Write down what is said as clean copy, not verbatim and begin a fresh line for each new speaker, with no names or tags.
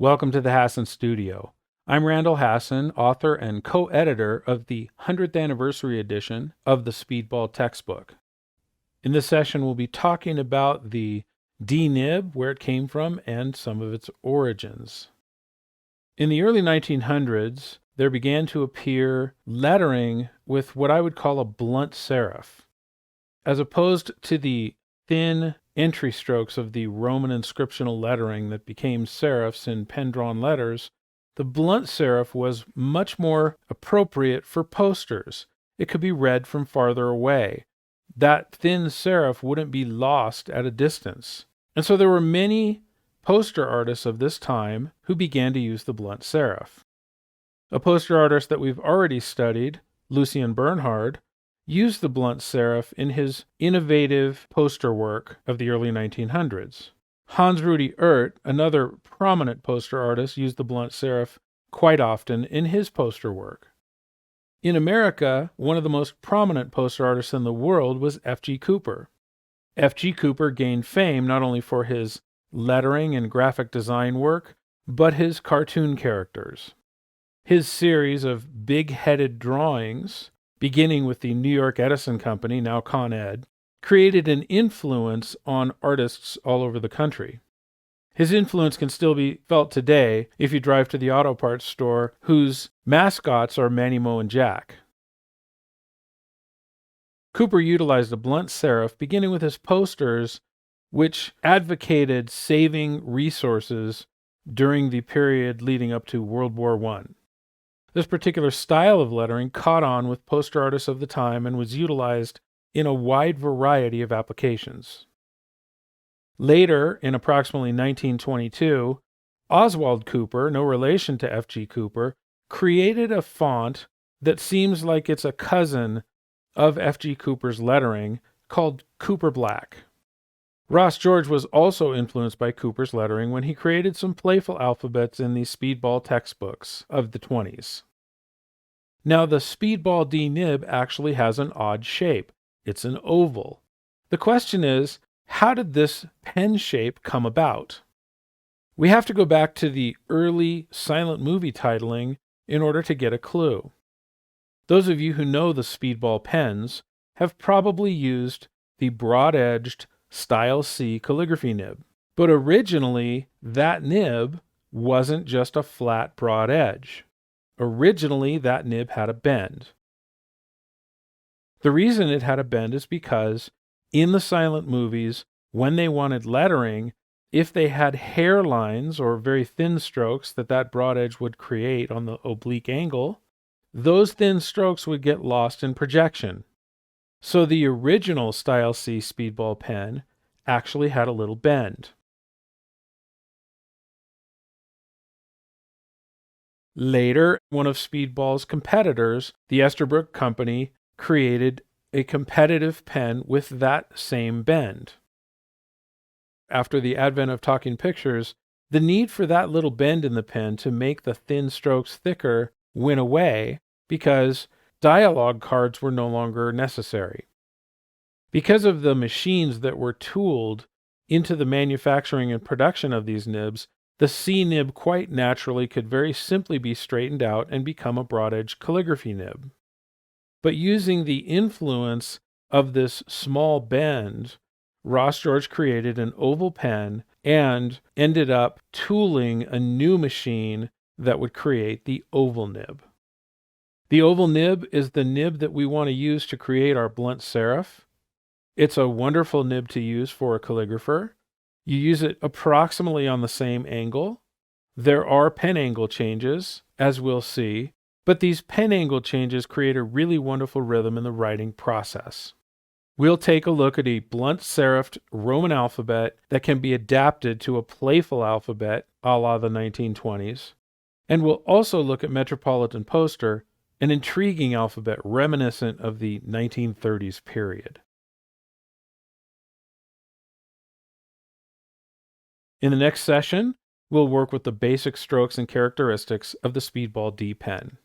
Welcome to the Hassan Studio. I'm Randall Hassan, author and co-editor of the 100th anniversary edition of the Speedball textbook. In this session, we'll be talking about the D-nib, where it came from, and some of its origins. In the early 1900s, there began to appear lettering with what I would call a blunt serif. As opposed to the thin entry strokes of the Roman inscriptional lettering that became serifs in pen-drawn letters, the blunt serif was much more appropriate for posters. It could be read from farther away. That thin serif wouldn't be lost at a distance. And so there were many poster artists of this time who began to use the blunt serif. A poster artist that we've already studied, Lucien Bernhard, used the blunt serif in his innovative poster work of the early 1900s. Hans Rudy Oert, another prominent poster artist, used the blunt serif quite often in his poster work. In America, one of the most prominent poster artists in the world was F.G. Cooper. F.G. Cooper gained fame not only for his lettering and graphic design work, but his cartoon characters. His series of big-headed drawings, beginning with the New York Edison Company, now Con Ed, created an influence on artists all over the country. His influence can still be felt today if you drive to the auto parts store whose mascots are Manny, Mo, and Jack. Cooper utilized a blunt serif beginning with his posters, which advocated saving resources during the period leading up to World War I. This particular style of lettering caught on with poster artists of the time and was utilized in a wide variety of applications. Later, in approximately 1922, Oswald Cooper, no relation to F.G. Cooper, created a font that seems like it's a cousin of F.G. Cooper's lettering called Cooper Black. Ross George was also influenced by Cooper's lettering when he created some playful alphabets in the Speedball textbooks of the 20s. Now, the Speedball D-nib actually has an odd shape. It's an oval. The question is, how did this pen shape come about? We have to go back to the early silent movie titling in order to get a clue. Those of you who know the Speedball pens have probably used the broad-edged Style C calligraphy nib. But originally, that nib wasn't just a flat, broad edge. Originally, that nib had a bend. The reason it had a bend is because in the silent movies, when they wanted lettering, if they had hairlines or very thin strokes that broad edge would create on the oblique angle, those thin strokes would get lost in projection. So the original Style C Speedball pen actually had a little bend. Later, one of Speedball's competitors, the Esterbrook Company, created a competitive pen with that same bend. After the advent of talking pictures, the need for that little bend in the pen to make the thin strokes thicker went away because dialogue cards were no longer necessary. Because of the machines that were tooled into the manufacturing and production of these nibs, the C-nib quite naturally could very simply be straightened out and become a broad-edge calligraphy nib. But using the influence of this small bend, Ross George created an oval pen and ended up tooling a new machine that would create the oval nib. The oval nib is the nib that we want to use to create our blunt serif. It's a wonderful nib to use for a calligrapher. You use it approximately on the same angle. There are pen angle changes, as we'll see, but these pen angle changes create a really wonderful rhythm in the writing process. We'll take a look at a blunt serifed Roman alphabet that can be adapted to a playful alphabet a la the 1920s. And we'll also look at Metropolitan Poster, an intriguing alphabet reminiscent of the 1930s period. In the next session, we'll work with the basic strokes and characteristics of the Speedball D pen.